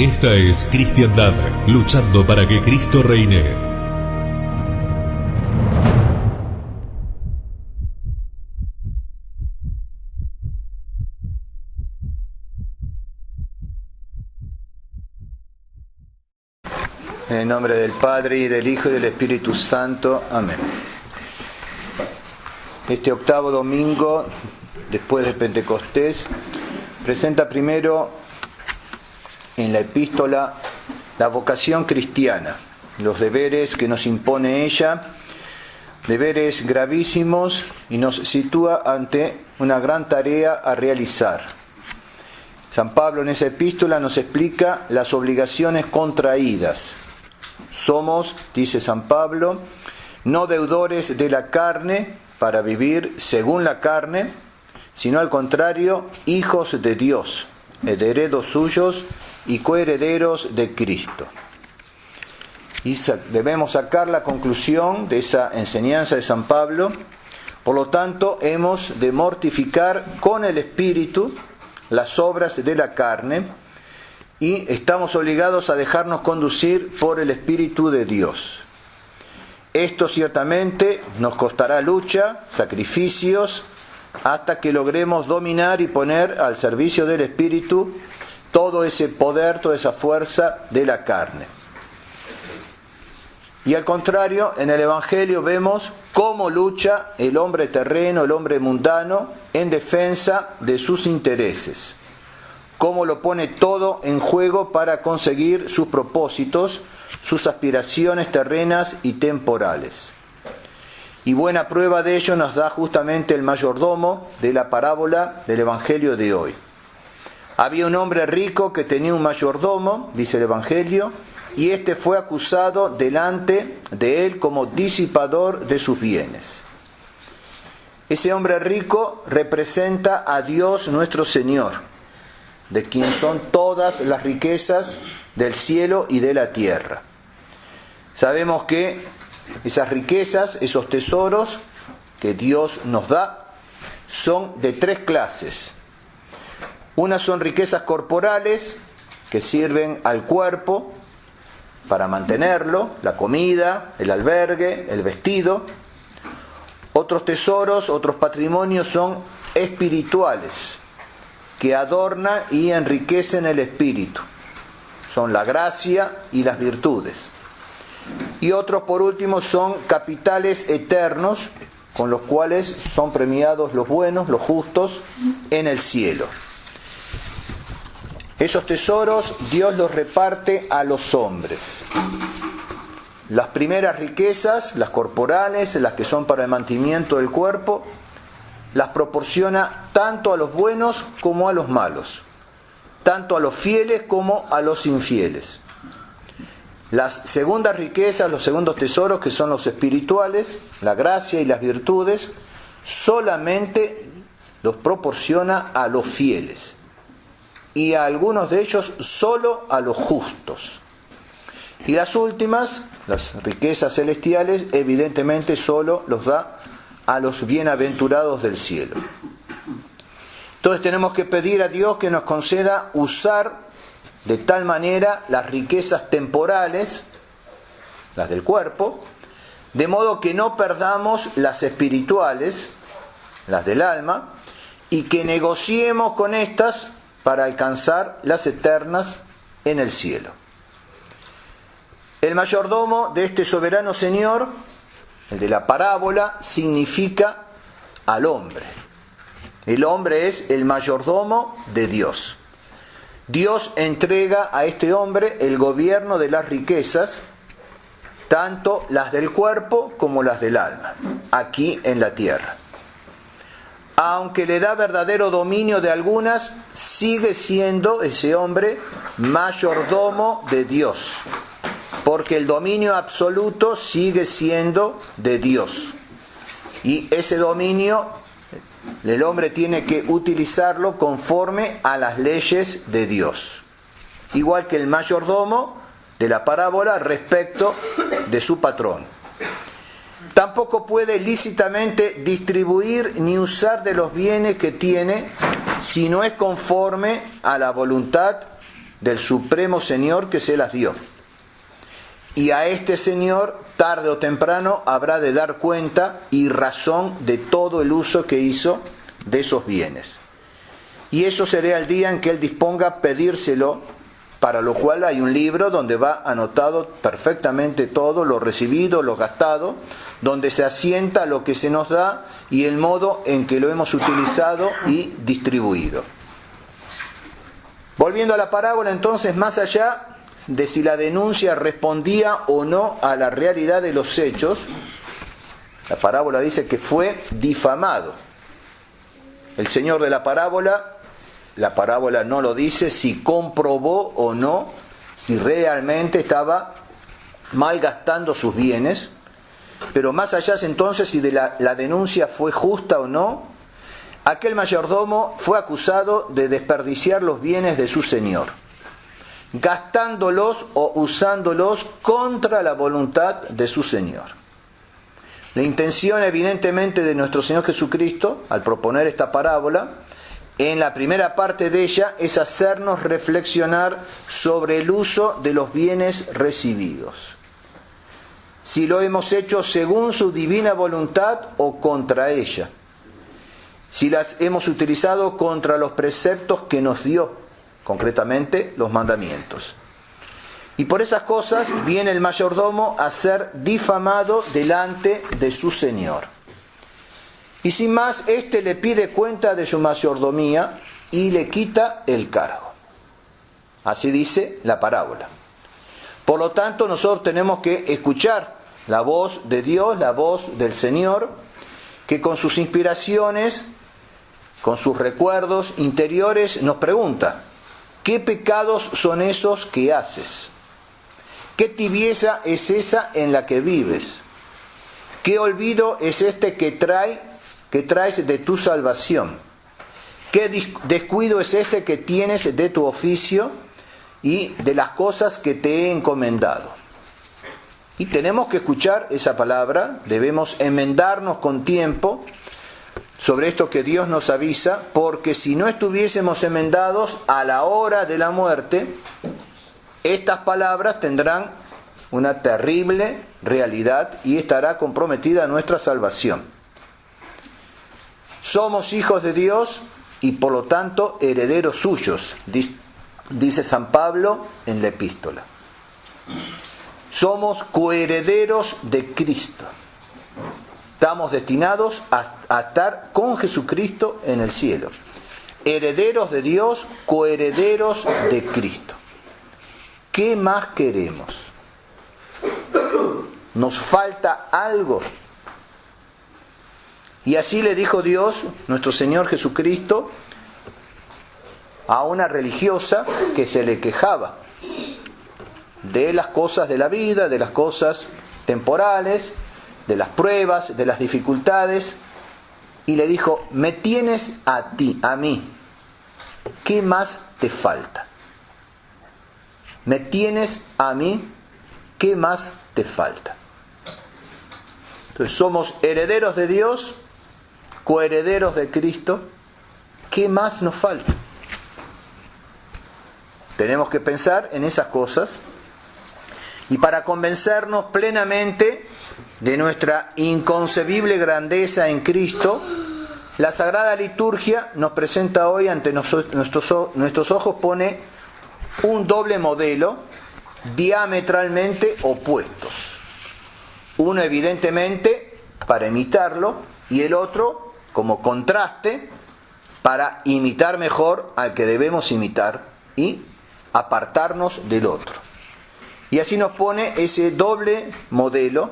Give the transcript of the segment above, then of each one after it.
Esta es Cristiandad, luchando para que Cristo reine. En el nombre del Padre, y del Hijo, y del Espíritu Santo. Amén. Este octavo domingo, después de Pentecostés, presenta primero en la epístola la vocación cristiana, los deberes que nos impone ella, deberes gravísimos, y nos sitúa ante una gran tarea a realizar. San Pablo en esa epístola nos explica las obligaciones contraídas. Somos, dice San Pablo, no deudores de la carne para vivir según la carne, sino al contrario, hijos de Dios, herederos suyos y coherederos de Cristo. Y debemos sacar la conclusión de esa enseñanza de San Pablo. Por lo tanto, hemos de mortificar con el Espíritu las obras de la carne, y estamos obligados a dejarnos conducir por el Espíritu de Dios. Esto ciertamente nos costará lucha, sacrificios, hasta que logremos dominar y poner al servicio del Espíritu todo ese poder, toda esa fuerza de la carne. Y al contrario, en el Evangelio vemos cómo lucha el hombre terreno, el hombre mundano, en defensa de sus intereses. Cómo lo pone todo en juego para conseguir sus propósitos, sus aspiraciones terrenas y temporales. Y buena prueba de ello nos da justamente el mayordomo de la parábola del Evangelio de hoy. Había un hombre rico que tenía un mayordomo, dice el Evangelio, y éste fue acusado delante de él como disipador de sus bienes. Ese hombre rico representa a Dios nuestro Señor, de quien son todas las riquezas del cielo y de la tierra. Sabemos que esas riquezas, esos tesoros que Dios nos da, son de tres clases. Unas son riquezas corporales, que sirven al cuerpo para mantenerlo, la comida, el albergue, el vestido. Otros tesoros, otros patrimonios son espirituales, que adornan y enriquecen el espíritu. Son la gracia y las virtudes. Y otros, por último, son capitales eternos, con los cuales son premiados los buenos, los justos, en el cielo. Esos tesoros Dios los reparte a los hombres. Las primeras riquezas, las corporales, las que son para el mantenimiento del cuerpo, las proporciona tanto a los buenos como a los malos, tanto a los fieles como a los infieles. Las segundas riquezas, los segundos tesoros, que son los espirituales, la gracia y las virtudes, solamente los proporciona a los fieles, y a algunos de ellos solo a los justos. Y las últimas, las riquezas celestiales, evidentemente solo los da a los bienaventurados del cielo. Entonces tenemos que pedir a Dios que nos conceda usar de tal manera las riquezas temporales, las del cuerpo, de modo que no perdamos las espirituales, las del alma, y que negociemos con estas para alcanzar las eternas en el cielo. El mayordomo de este soberano Señor, el de la parábola, significa al hombre. El hombre es el mayordomo de Dios. Dios entrega a este hombre el gobierno de las riquezas, tanto las del cuerpo como las del alma, aquí en la tierra. Aunque le da verdadero dominio de algunas, sigue siendo ese hombre mayordomo de Dios, porque el dominio absoluto sigue siendo de Dios. Y ese dominio el hombre tiene que utilizarlo conforme a las leyes de Dios, igual que el mayordomo de la parábola respecto de su patrón. Tampoco puede lícitamente distribuir ni usar de los bienes que tiene si no es conforme a la voluntad del Supremo Señor que se las dio. Y a este Señor, tarde o temprano, habrá de dar cuenta y razón de todo el uso que hizo de esos bienes. Y eso será el día en que Él disponga pedírselo, para lo cual hay un libro donde va anotado perfectamente todo, lo recibido, lo gastado, donde se asienta lo que se nos da y el modo en que lo hemos utilizado y distribuido. Volviendo a la parábola, entonces, más allá de si la denuncia respondía o no a la realidad de los hechos, la parábola dice que fue difamado. El señor de la parábola no lo dice si comprobó o no, si realmente estaba malgastando sus bienes, pero más allá entonces si de la denuncia fue justa o no, aquel mayordomo fue acusado de desperdiciar los bienes de su señor, gastándolos o usándolos contra la voluntad de su señor. La intención evidentemente de nuestro Señor Jesucristo, al proponer esta parábola, en la primera parte de ella, es hacernos reflexionar sobre el uso de los bienes recibidos. Si lo hemos hecho según su divina voluntad o contra ella. Si las hemos utilizado contra los preceptos que nos dio, concretamente los mandamientos. Y por esas cosas viene el mayordomo a ser difamado delante de su señor. Y sin más, éste le pide cuenta de su mayordomía y le quita el cargo. Así dice la parábola. Por lo tanto, nosotros tenemos que escuchar la voz de Dios, la voz del Señor, que con sus inspiraciones, con sus recuerdos interiores, nos pregunta: ¿qué pecados son esos que haces? ¿Qué tibieza es esa en la que vives? ¿Qué olvido es este que traes de tu salvación? ¿Qué descuido es este que tienes de tu oficio y de las cosas que te he encomendado? Y tenemos que escuchar esa palabra, debemos enmendarnos con tiempo sobre esto que Dios nos avisa, porque si no estuviésemos enmendados a la hora de la muerte, estas palabras tendrán una terrible realidad y estará comprometida nuestra salvación. Somos hijos de Dios y por lo tanto herederos suyos, dice San Pablo en la epístola. Somos coherederos de Cristo. Estamos destinados a estar con Jesucristo en el cielo. Herederos de Dios, coherederos de Cristo. ¿Qué más queremos? ¿Nos falta algo? Y así le dijo Dios, nuestro Señor Jesucristo, a una religiosa que se le quejaba de las cosas de la vida, de las cosas temporales, de las pruebas, de las dificultades, y le dijo: me tienes a ti, a mí, ¿qué más te falta? Me tienes a mí, ¿qué más te falta? Entonces somos herederos de Dios, coherederos de Cristo. ¿Qué más nos falta? Tenemos que pensar en esas cosas, y para convencernos plenamente de nuestra inconcebible grandeza en Cristo, la Sagrada Liturgia nos presenta hoy ante nuestros ojos, pone un doble modelo diametralmente opuestos. Uno evidentemente para imitarlo y el otro como contraste para imitar mejor al que debemos imitar y apartarnos del otro. Y así nos pone ese doble modelo,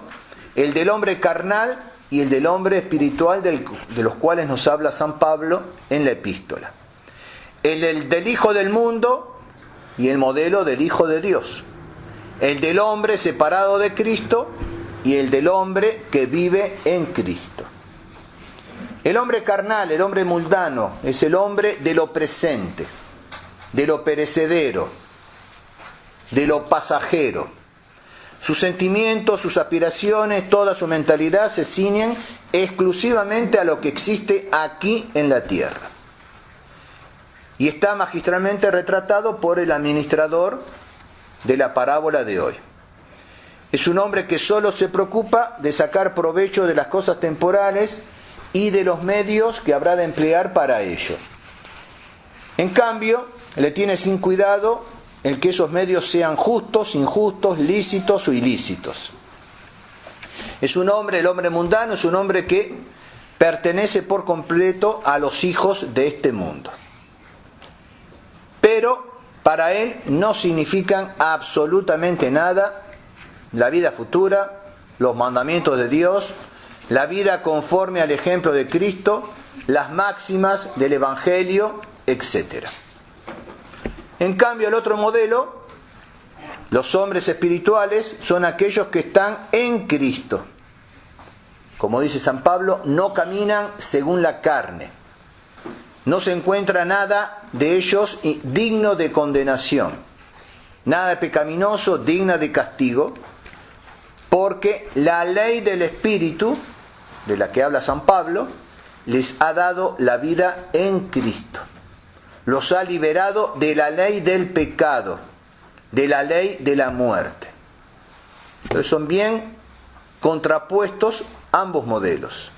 el del hombre carnal y el del hombre espiritual, de los cuales nos habla San Pablo en la epístola. El del hijo del mundo y el modelo del hijo de Dios. El del hombre separado de Cristo y el del hombre que vive en Cristo. El hombre carnal, el hombre mundano, es el hombre de lo presente, de lo perecedero, de lo pasajero. Sus sentimientos, sus aspiraciones, toda su mentalidad se ciñen exclusivamente a lo que existe aquí en la tierra. y está magistralmente retratado por el administrador de la parábola de hoy. Es un hombre que solo se preocupa de sacar provecho de las cosas temporales y de los medios que habrá de emplear para ello. En cambio, le tiene sin cuidado el que esos medios sean justos, injustos, lícitos o ilícitos. Es un hombre, el hombre mundano, es un hombre que pertenece por completo a los hijos de este mundo. Pero para él no significan absolutamente nada la vida futura, los mandamientos de Dios, la vida conforme al ejemplo de Cristo, las máximas del Evangelio, etc. En cambio, el otro modelo, los hombres espirituales, son aquellos que están en Cristo. Como dice San Pablo, no caminan según la carne. No se encuentra nada de ellos digno de condenación, nada pecaminoso, digna de castigo, porque la ley del Espíritu, de la que habla San Pablo, les ha dado la vida en Cristo. Los ha liberado de la ley del pecado, de la ley de la muerte. Entonces son bien contrapuestos ambos modelos.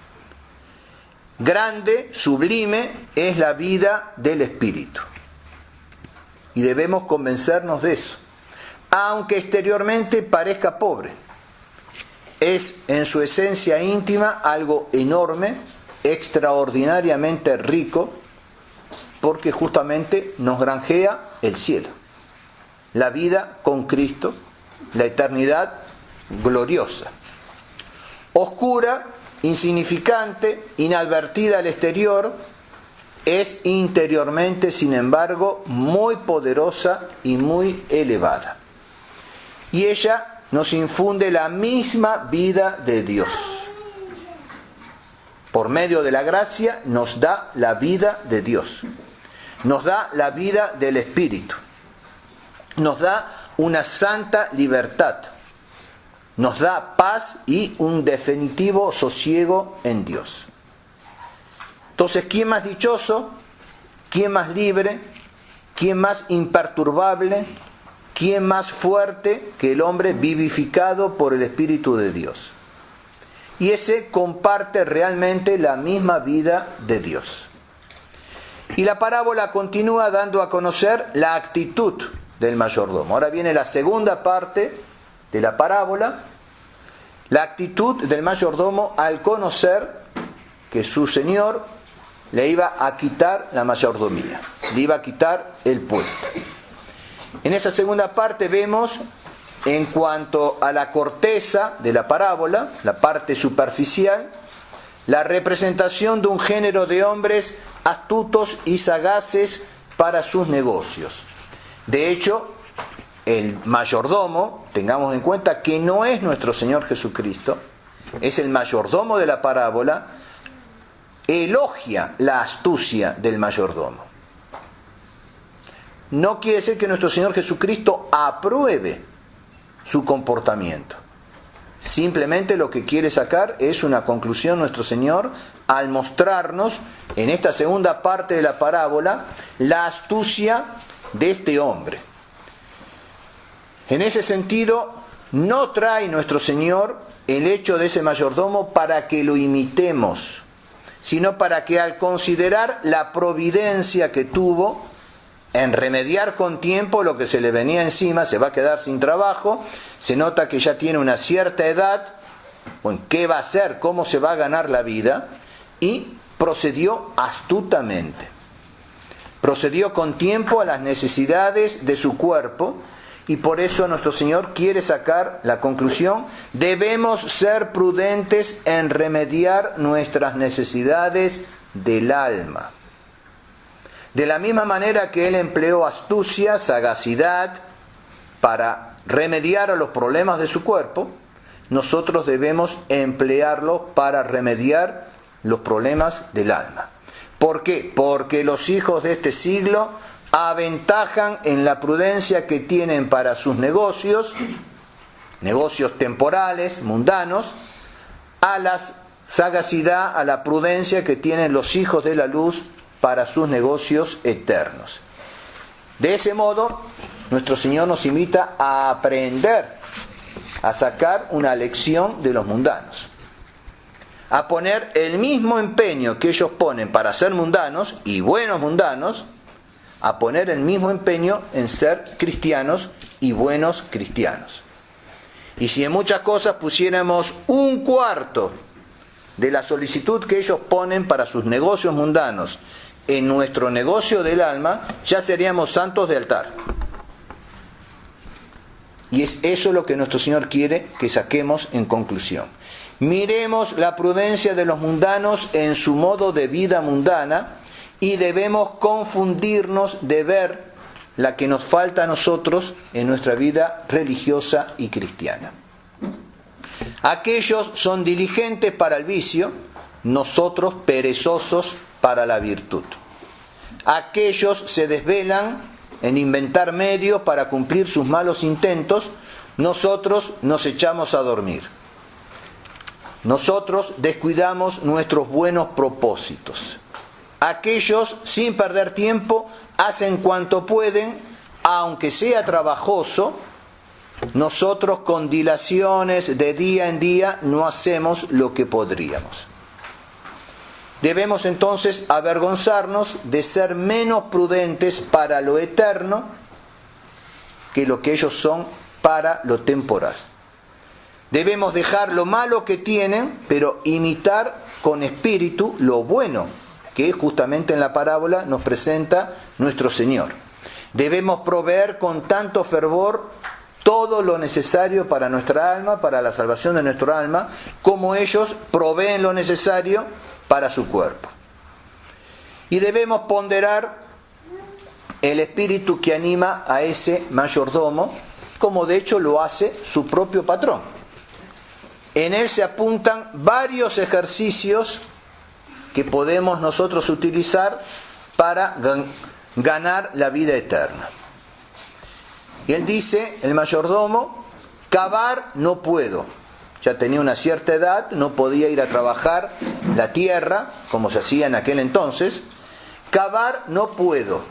Grande, sublime, es la vida del Espíritu. Y debemos convencernos de eso. Aunque exteriormente parezca pobre, es en su esencia íntima algo enorme, extraordinariamente rico, porque justamente nos granjea el cielo. La vida con Cristo, la eternidad gloriosa. Oscura, insignificante, inadvertida al exterior, es interiormente, sin embargo, muy poderosa y muy elevada. Y ella nos infunde la misma vida de Dios. Por medio de la gracia nos da la vida de Dios. Nos da la vida del Espíritu. Nos da una santa libertad. Nos da paz y un definitivo sosiego en Dios. Entonces, ¿quién más dichoso? ¿Quién más libre? ¿Quién más imperturbable? ¿Quién más fuerte que el hombre vivificado por el Espíritu de Dios? Y ese comparte realmente la misma vida de Dios. Y la parábola continúa dando a conocer la actitud del mayordomo. Ahora viene la segunda parte de la parábola, la actitud del mayordomo al conocer que su señor le iba a quitar la mayordomía, le iba a quitar el puesto. En esa segunda parte vemos, en cuanto a la corteza de la parábola, la parte superficial, la representación de un género de hombres astutos y sagaces para sus negocios. De hecho, el mayordomo, tengamos en cuenta que no es nuestro Señor Jesucristo, es el mayordomo de la parábola, elogia la astucia del mayordomo. No quiere decir que nuestro Señor Jesucristo apruebe su comportamiento. Simplemente lo que quiere sacar es una conclusión nuestro Señor al mostrarnos en esta segunda parte de la parábola la astucia de este hombre. En ese sentido, no trae nuestro Señor el hecho de ese mayordomo para que lo imitemos, sino para que al considerar la providencia que tuvo en remediar con tiempo lo que se le venía encima, se va a quedar sin trabajo, se nota que ya tiene una cierta edad, bueno, ¿qué va a hacer? ¿Cómo se va a ganar la vida? Y procedió astutamente. Procedió con tiempo a las necesidades de su cuerpo, y por eso nuestro Señor quiere sacar la conclusión: debemos ser prudentes en remediar nuestras necesidades del alma. De la misma manera que Él empleó astucia, sagacidad para remediar a los problemas de su cuerpo, nosotros debemos emplearlo para remediar los problemas del alma. ¿Por qué? Porque los hijos de este siglo aventajan en la prudencia que tienen para sus negocios temporales, mundanos, a la sagacidad, a la prudencia que tienen los hijos de la luz para sus negocios eternos. De ese modo, nuestro Señor nos invita a aprender, a sacar una lección de los mundanos, a poner el mismo empeño que ellos ponen para ser mundanos y buenos mundanos, a poner el mismo empeño en ser cristianos y buenos cristianos. Y si en muchas cosas pusiéramos un cuarto de la solicitud que ellos ponen para sus negocios mundanos en nuestro negocio del alma, ya seríamos santos de altar. Y es eso lo que nuestro Señor quiere que saquemos en conclusión. Miremos la prudencia de los mundanos en su modo de vida mundana y debemos confundirnos de ver la que nos falta a nosotros en nuestra vida religiosa y cristiana. Aquellos son diligentes para el vicio, nosotros perezosos para la virtud. Aquellos se desvelan en inventar medios para cumplir sus malos intentos, nosotros nos echamos a dormir. Nosotros descuidamos nuestros buenos propósitos. Aquellos, sin perder tiempo, hacen cuanto pueden, aunque sea trabajoso. Nosotros, con dilaciones de día en día, no hacemos lo que podríamos. Debemos entonces avergonzarnos de ser menos prudentes para lo eterno que lo que ellos son para lo temporal. Debemos dejar lo malo que tienen, pero imitar con espíritu lo bueno que justamente en la parábola nos presenta nuestro Señor. Debemos proveer con tanto fervor todo lo necesario para nuestra alma, para la salvación de nuestra alma, como ellos proveen lo necesario para su cuerpo. Y debemos ponderar el espíritu que anima a ese mayordomo, como de hecho lo hace su propio patrón. En él se apuntan varios ejercicios que podemos nosotros utilizar para ganar la vida eterna. Y él dice, el mayordomo, cavar no puedo. Ya tenía una cierta edad, no podía ir a trabajar la tierra, como se hacía en aquel entonces. Cavar no puedo.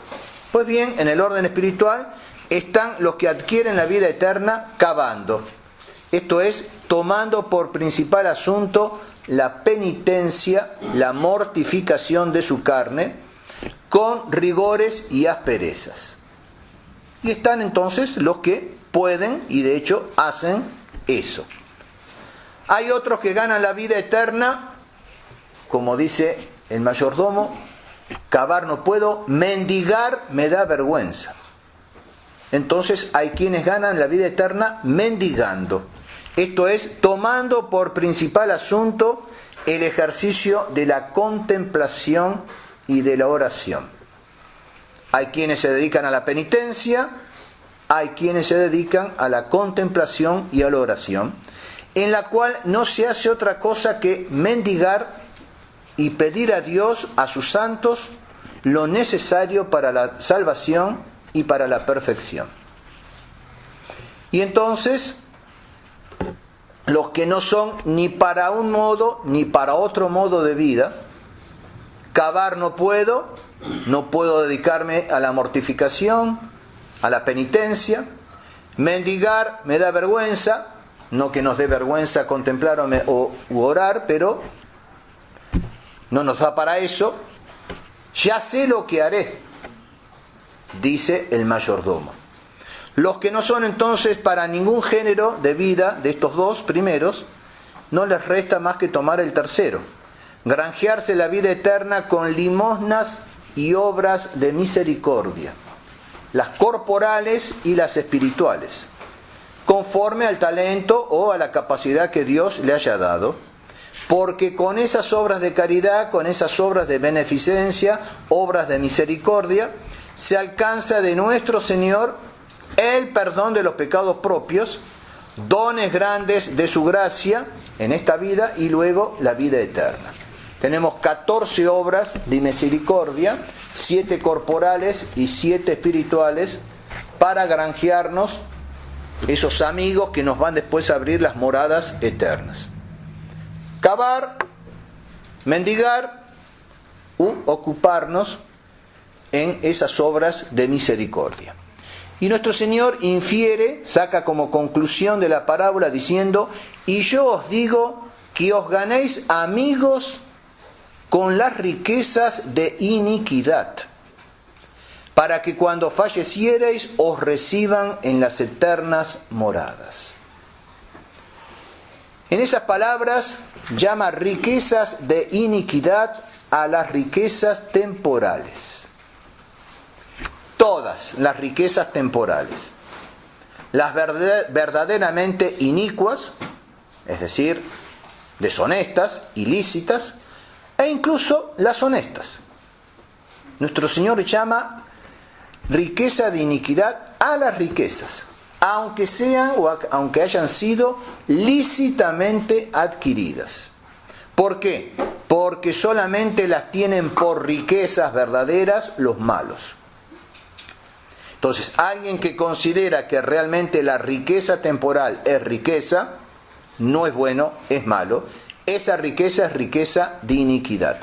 Pues bien, en el orden espiritual están los que adquieren la vida eterna cavando. Esto es, tomando por principal asunto la penitencia, la mortificación de su carne, con rigores y asperezas. Y están entonces los que pueden y de hecho hacen eso. Hay otros que ganan la vida eterna, como dice el mayordomo, cavar no puedo, mendigar me da vergüenza. Entonces hay quienes ganan la vida eterna mendigando. Esto es, tomando por principal asunto el ejercicio de la contemplación y de la oración. Hay quienes se dedican a la penitencia, hay quienes se dedican a la contemplación y a la oración, en la cual no se hace otra cosa que mendigar y pedir a Dios, a sus santos, lo necesario para la salvación y para la perfección. Y entonces, los que no son ni para un modo ni para otro modo de vida, cavar no puedo dedicarme a la mortificación, a la penitencia, mendigar me da vergüenza, no que nos dé vergüenza contemplar o orar, pero no nos da para eso. Ya sé lo que haré, dice el mayordomo. Los que no son entonces para ningún género de vida de estos dos primeros, no les resta más que tomar el tercero, granjearse la vida eterna con limosnas y obras de misericordia, las corporales y las espirituales, conforme al talento o a la capacidad que Dios le haya dado, porque con esas obras de caridad, con esas obras de beneficencia, obras de misericordia, se alcanza de nuestro Señor el perdón de los pecados propios, dones grandes de su gracia en esta vida y luego la vida eterna. Tenemos 14 obras de misericordia, 7 corporales y 7 espirituales, para granjearnos esos amigos que nos van después a abrir las moradas eternas. Cavar, mendigar u ocuparnos en esas obras de misericordia. Y nuestro Señor infiere, saca como conclusión de la parábola diciendo: y yo os digo que os ganéis amigos con las riquezas de iniquidad, para que cuando falleciereis os reciban en las eternas moradas. En esas palabras llama riquezas de iniquidad a las riquezas temporales. Todas las riquezas temporales. Las verdaderamente inicuas, es decir, deshonestas, ilícitas, e incluso las honestas. Nuestro Señor llama riqueza de iniquidad a las riquezas, aunque sean o aunque hayan sido lícitamente adquiridas. ¿Por qué? Porque solamente las tienen por riquezas verdaderas los malos. Entonces, alguien que considera que realmente la riqueza temporal es riqueza, no es bueno, es malo. Esa riqueza es riqueza de iniquidad.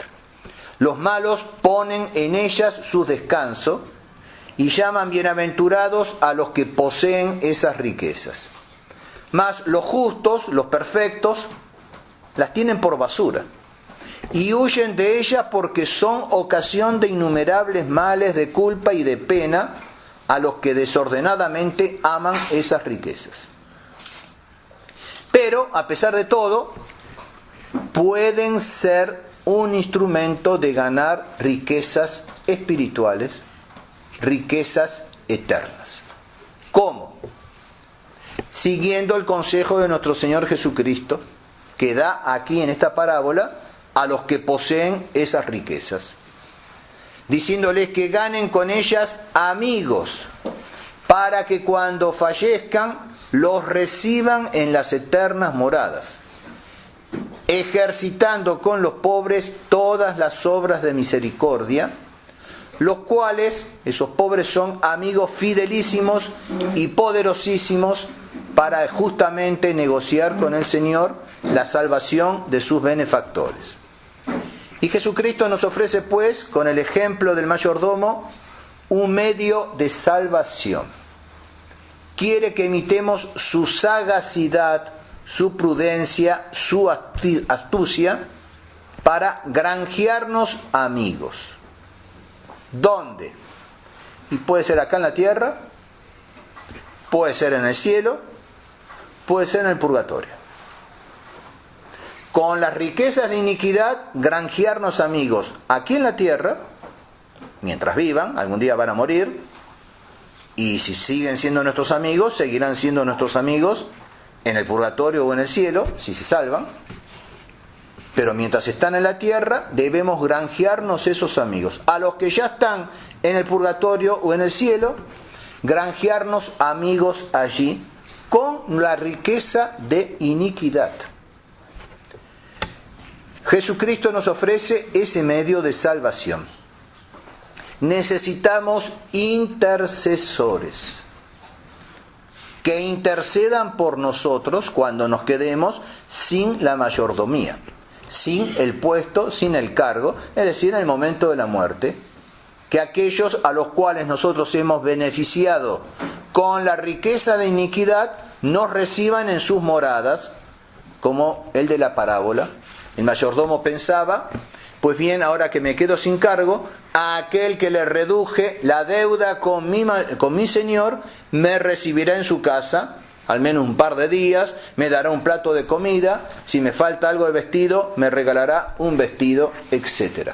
Los malos ponen en ellas su descanso y llaman bienaventurados a los que poseen esas riquezas. Mas los justos, los perfectos, las tienen por basura y huyen de ellas porque son ocasión de innumerables males, de culpa y de pena a los que desordenadamente aman esas riquezas. Pero, a pesar de todo, pueden ser un instrumento de ganar riquezas espirituales, riquezas eternas. ¿Cómo? Siguiendo el consejo de nuestro Señor Jesucristo, que da aquí en esta parábola a los que poseen esas riquezas, diciéndoles que ganen con ellas amigos, para que cuando fallezcan los reciban en las eternas moradas, ejercitando con los pobres todas las obras de misericordia, los cuales, esos pobres, son amigos fidelísimos y poderosísimos para justamente negociar con el Señor la salvación de sus benefactores. Y Jesucristo nos ofrece, pues, con el ejemplo del mayordomo, un medio de salvación. Quiere que imitemos su sagacidad, su prudencia, su astucia, para granjearnos amigos. ¿Dónde? Y puede ser acá en la tierra, puede ser en el cielo, puede ser en el purgatorio. Con las riquezas de iniquidad, granjearnos amigos aquí en la tierra, mientras vivan, algún día van a morir, y si siguen siendo nuestros amigos, seguirán siendo nuestros amigos en el purgatorio o en el cielo, si se salvan. Pero mientras están en la tierra, debemos granjearnos esos amigos. A los que ya están en el purgatorio o en el cielo, granjearnos amigos allí con la riqueza de iniquidad. Jesucristo nos ofrece ese medio de salvación. Necesitamos intercesores que intercedan por nosotros cuando nos quedemos sin la mayordomía, sin el puesto, sin el cargo, es decir, en el momento de la muerte, que aquellos a los cuales nosotros hemos beneficiado con la riqueza de iniquidad nos reciban en sus moradas, como el de la parábola. El mayordomo pensaba: pues bien, ahora que me quedo sin cargo, a aquel que le reduje la deuda con mi señor, me recibirá en su casa, al menos un par de días, me dará un plato de comida, si me falta algo de vestido, me regalará un vestido, etc.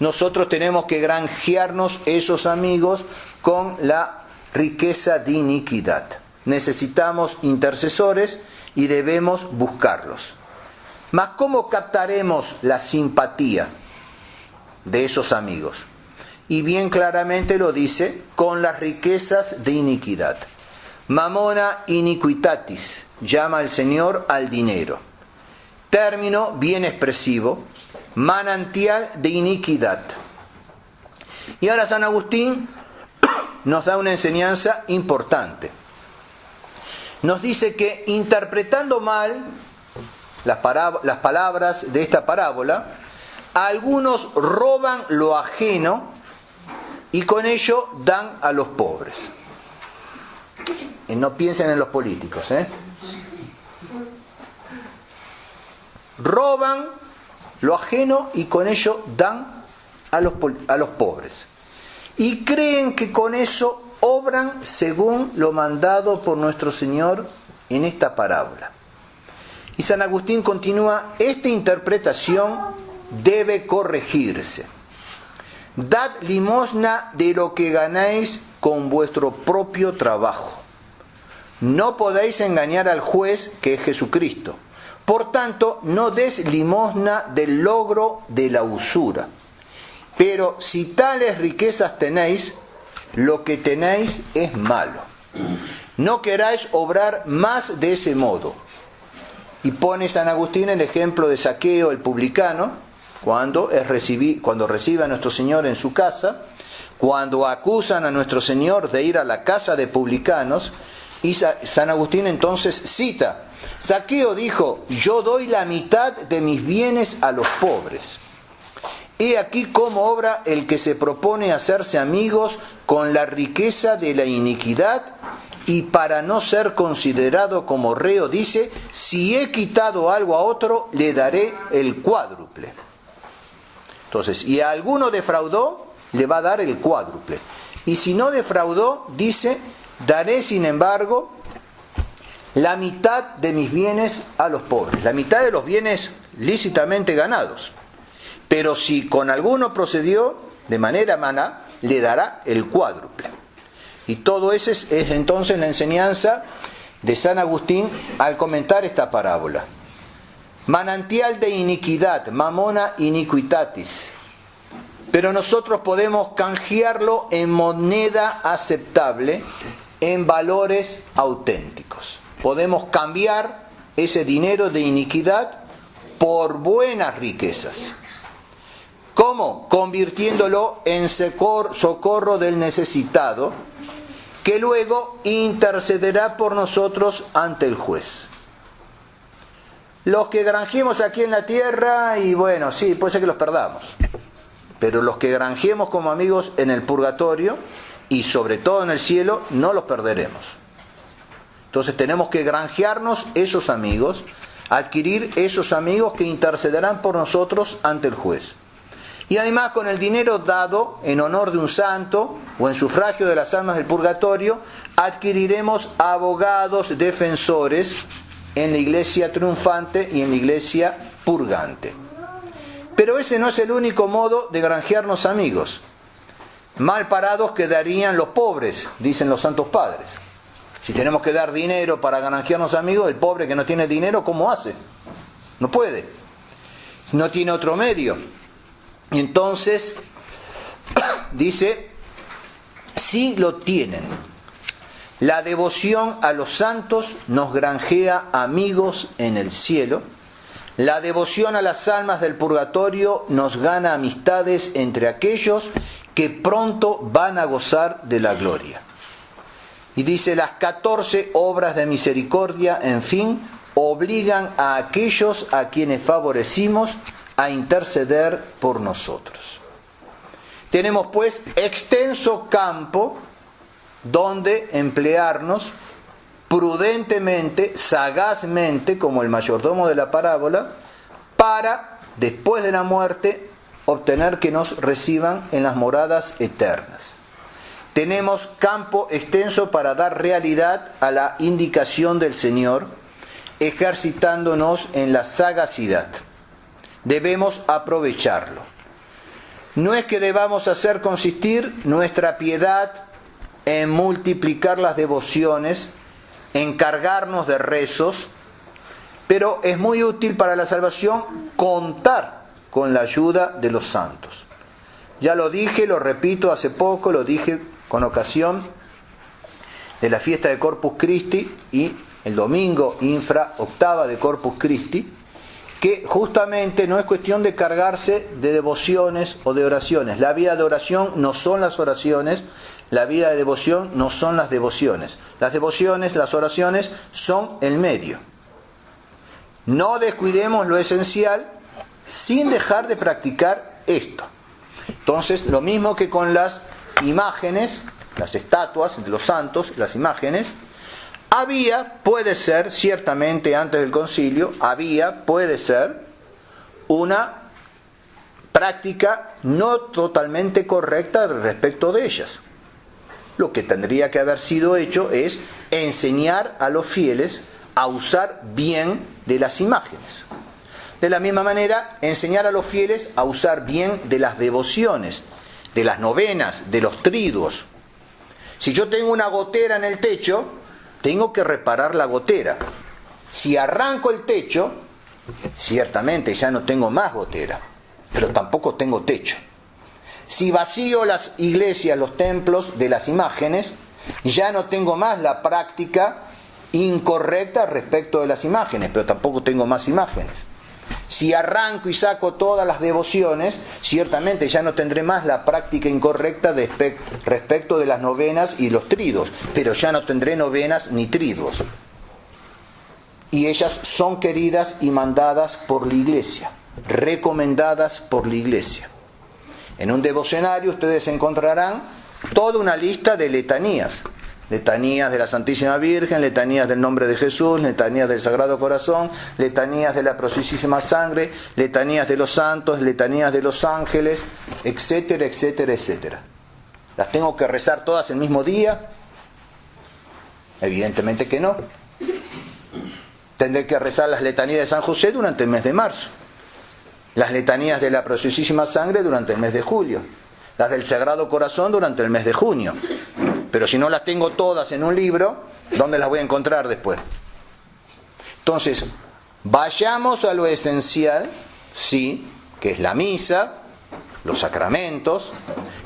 Nosotros tenemos que granjearnos esos amigos con la riqueza de iniquidad. Necesitamos intercesores y debemos buscarlos. Mas ¿cómo captaremos la simpatía de esos amigos? Y bien claramente lo dice: con las riquezas de iniquidad. Mamona iniquitatis, llama el Señor al dinero. Término bien expresivo, manantial de iniquidad. Y ahora San Agustín nos da una enseñanza importante. Nos dice que interpretando mal las palabras de esta parábola, algunos roban lo ajeno y con ello dan a los pobres. Y no piensen en los políticos, Roban lo ajeno y con ello dan a los pobres. Y creen que con eso obran según lo mandado por nuestro Señor en esta parábola. Y San Agustín continúa: esta interpretación debe corregirse. Dad limosna de lo que ganáis con vuestro propio trabajo. No podéis engañar al juez, que es Jesucristo. Por tanto, no des limosna del logro de la usura. Pero si tales riquezas tenéis, lo que tenéis es malo. No queráis obrar más de ese modo. Y pone San Agustín el ejemplo de Zaqueo, el publicano, cuando recibe a nuestro Señor en su casa, cuando acusan a nuestro Señor de ir a la casa de publicanos, y San Agustín entonces cita: Zaqueo dijo: yo doy la mitad de mis bienes a los pobres. He aquí cómo obra el que se propone hacerse amigos con la riqueza de la iniquidad, y para no ser considerado como reo dice: si he quitado algo a otro, le daré el cuádruple. Entonces, y a alguno defraudó, le va a dar el cuádruple. Y si no defraudó, dice: daré sin embargo la mitad de mis bienes a los pobres. La mitad de los bienes lícitamente ganados. Pero si con alguno procedió de manera mala, le dará el cuádruple. Y todo eso es entonces la enseñanza de San Agustín al comentar esta parábola. Manantial de iniquidad, mamona iniquitatis. Pero nosotros podemos canjearlo en moneda aceptable, en valores auténticos. Podemos cambiar ese dinero de iniquidad por buenas riquezas. ¿Cómo? Convirtiéndolo en socorro del necesitado, que luego intercederá por nosotros ante el juez. Los que granjeemos aquí en la tierra, y bueno, sí, puede ser que los perdamos, pero los que granjeemos como amigos en el purgatorio, y sobre todo en el cielo, no los perderemos. Entonces tenemos que granjearnos esos amigos, adquirir esos amigos que intercederán por nosotros ante el juez. Y además, con el dinero dado en honor de un santo o en sufragio de las almas del purgatorio, adquiriremos abogados defensores en la iglesia triunfante y en la iglesia purgante. Pero ese no es el único modo de granjearnos amigos. Mal parados quedarían los pobres, dicen los santos padres. Si tenemos que dar dinero para granjearnos amigos, el pobre que no tiene dinero, ¿cómo hace? No puede. No tiene otro medio. Y entonces, dice, sí lo tienen. La devoción a los santos nos granjea amigos en el cielo. La devoción a las almas del purgatorio nos gana amistades entre aquellos que pronto van a gozar de la gloria. Y dice, las 14 obras de misericordia, en fin, obligan a aquellos a quienes favorecimos a interceder por nosotros. Tenemos pues extenso campo donde emplearnos prudentemente, sagazmente, como el mayordomo de la parábola, para, después de la muerte, obtener que nos reciban en las moradas eternas. Tenemos campo extenso para dar realidad a la indicación del Señor, ejercitándonos en la sagacidad. Debemos aprovecharlo. No es que debamos hacer consistir nuestra piedad en multiplicar las devociones, encargarnos de rezos, pero es muy útil para la salvación contar con la ayuda de los santos. Ya lo dije, lo repito hace poco, lo dije con ocasión de la fiesta de Corpus Christi y el domingo infra octava de Corpus Christi, que justamente no es cuestión de cargarse de devociones o de oraciones. La vida de oración no son las oraciones, la vida de devoción no son las devociones. Las devociones, las oraciones son el medio. No descuidemos lo esencial sin dejar de practicar esto. Entonces, lo mismo que con las imágenes, las estatuas de los santos, las imágenes, puede ser, ciertamente antes del concilio, puede ser una práctica no totalmente correcta respecto de ellas. Lo que tendría que haber sido hecho es enseñar a los fieles a usar bien de las imágenes. De la misma manera, enseñar a los fieles a usar bien de las devociones, de las novenas, de los triduos. Si yo tengo una gotera en el techo, tengo que reparar la gotera. Si arranco el techo, ciertamente ya no tengo más gotera, pero tampoco tengo techo. Si vacío las iglesias, los templos de las imágenes, ya no tengo más la práctica incorrecta respecto de las imágenes, pero tampoco tengo más imágenes. Si arranco y saco todas las devociones, ciertamente ya no tendré más la práctica incorrecta respecto de las novenas y los triduos, pero ya no tendré novenas ni triduos. Y ellas son queridas y mandadas por la iglesia, recomendadas por la iglesia. En un devocionario ustedes encontrarán toda una lista de letanías. Letanías de la Santísima Virgen, letanías del nombre de Jesús, letanías del Sagrado Corazón, letanías de la Preciosísima Sangre, letanías de los santos, letanías de los ángeles, etcétera, etcétera, etcétera. ¿Las tengo que rezar todas el mismo día? Evidentemente que no. Tendré que rezar las letanías de San José durante el mes de marzo, las letanías de la Preciosísima Sangre durante el mes de julio, las del Sagrado Corazón durante el mes de junio. Pero si no las tengo todas en un libro, ¿dónde las voy a encontrar después? Entonces, vayamos a lo esencial, sí, que es la misa, los sacramentos,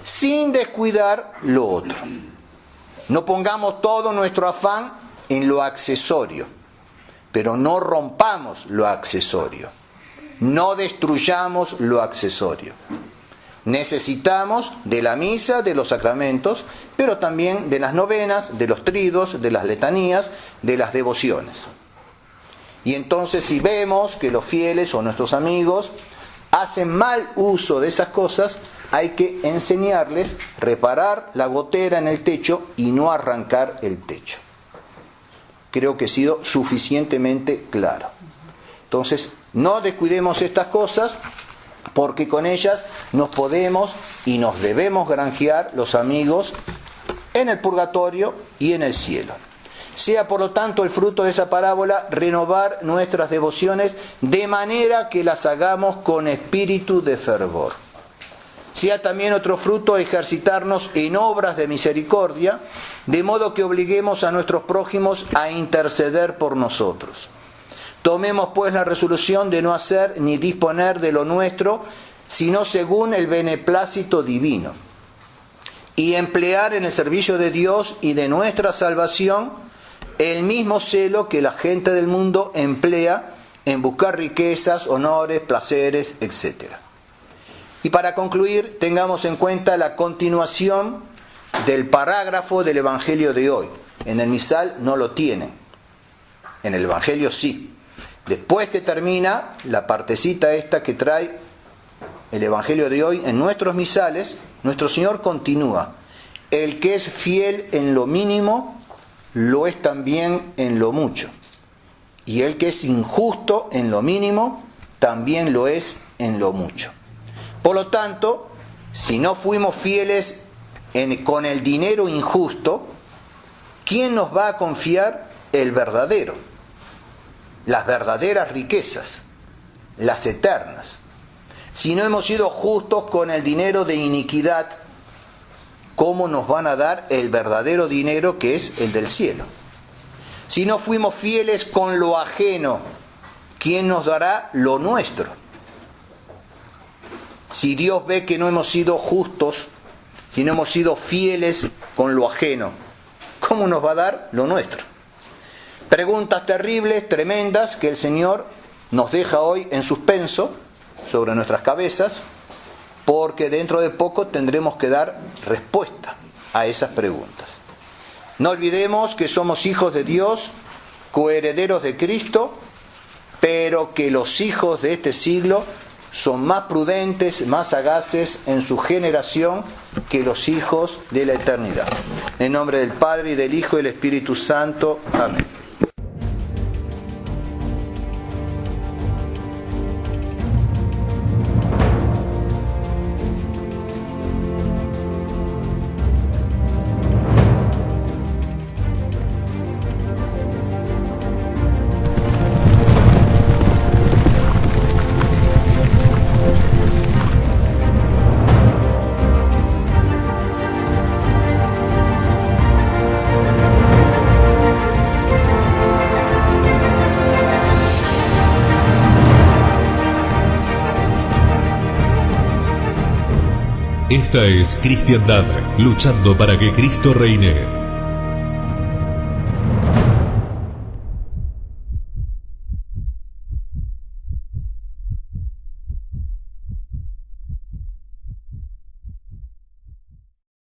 sin descuidar lo otro. No pongamos todo nuestro afán en lo accesorio, pero no rompamos lo accesorio. No destruyamos lo accesorio. Necesitamos de la misa, de los sacramentos, pero también de las novenas, de los triduos, de las letanías, de las devociones. Y entonces, si vemos que los fieles o nuestros amigos hacen mal uso de esas cosas, hay que enseñarles a reparar la gotera en el techo y no arrancar el techo. Creo que he sido suficientemente claro. Entonces, no descuidemos estas cosas, porque con ellas nos podemos y nos debemos granjear los amigos en el purgatorio y en el cielo. Sea por lo tanto el fruto de esa parábola renovar nuestras devociones de manera que las hagamos con espíritu de fervor. Sea también otro fruto ejercitarnos en obras de misericordia, de modo que obliguemos a nuestros prójimos a interceder por nosotros. Tomemos pues la resolución de no hacer ni disponer de lo nuestro, sino según el beneplácito divino, y emplear en el servicio de Dios y de nuestra salvación el mismo celo que la gente del mundo emplea en buscar riquezas, honores, placeres, etc. Y para concluir, tengamos en cuenta la continuación del parágrafo del Evangelio de hoy. En el misal no lo tienen, en el Evangelio sí. Después que termina la partecita esta que trae el Evangelio de hoy, en nuestros misales, nuestro Señor continúa: el que es fiel en lo mínimo, lo es también en lo mucho. Y el que es injusto en lo mínimo, también lo es en lo mucho. Por lo tanto, si no fuimos fieles con el dinero injusto, ¿quién nos va a confiar el verdadero? Las verdaderas riquezas, las eternas. Si no hemos sido justos con el dinero de iniquidad, ¿cómo nos van a dar el verdadero dinero que es el del cielo? Si no fuimos fieles con lo ajeno, ¿quién nos dará lo nuestro? Si Dios ve que no hemos sido justos, si no hemos sido fieles con lo ajeno, ¿cómo nos va a dar lo nuestro? Preguntas terribles, tremendas, que el Señor nos deja hoy en suspenso sobre nuestras cabezas, porque dentro de poco tendremos que dar respuesta a esas preguntas. No olvidemos que somos hijos de Dios, coherederos de Cristo, pero que los hijos de este siglo son más prudentes, más sagaces en su generación que los hijos de la eternidad. En nombre del Padre, y del Hijo, y del Espíritu Santo. Amén. Esta es Cristiandad, luchando para que Cristo reine.